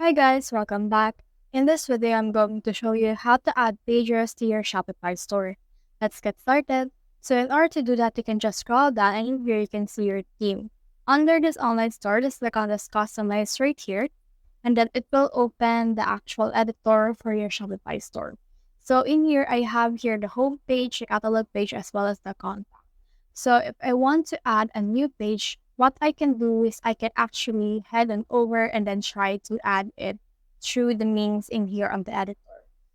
Hi guys, welcome back. In this video, I'm going to show you how to add pages to your Shopify store. Let's get started. So in order to do that, you can just scroll down and in here you can see your theme. Under this online store, just click on this customize right here, and then it will open the actual editor for your Shopify store. So in here, I have here the home page, the catalog page, as well as the contact. So if I want to add a new page, what I can do is I can actually head on over and then try to add it through the means in here on the editor.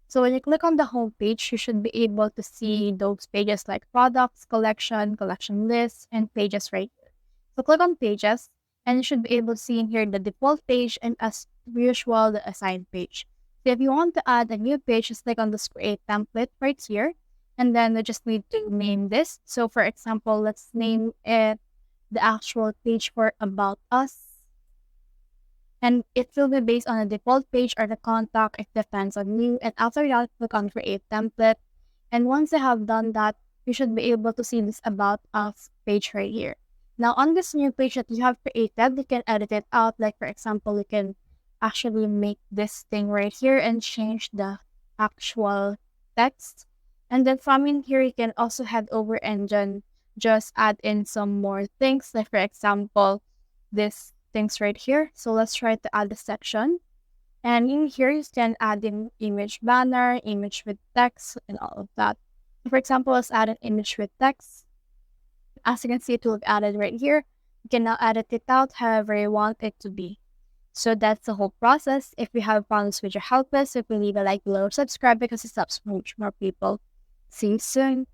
So when you click on the home page, you should be able to see those pages like products, collection, collection lists, and pages right here. So click on pages and you should be able to see in here the default page and as usual, the assigned page. So if you want to add a new page, just click on this create template right here and then we just need to name this. So for example, let's name it the actual page for About Us. And it will be based on the default page or the contact. It depends on you. And after that, click on create template. And once you have done that, you should be able to see this About Us page right here. Now on this new page that you have created, you can edit it out. Like for example, you can actually make this thing right here and change the actual text. And then from in here, you can also head over and then just add in some more things. Like for example, this things right here. So let's try to add a section. And in here, you can add in image banner, image with text, and all of that. For example, let's add an image with text. As you can see, it will be added right here. You can now edit it out however you want it to be. So that's the whole process. If you have problems with your help us, if you leave a like below, subscribe because it helps reach more people. See you soon.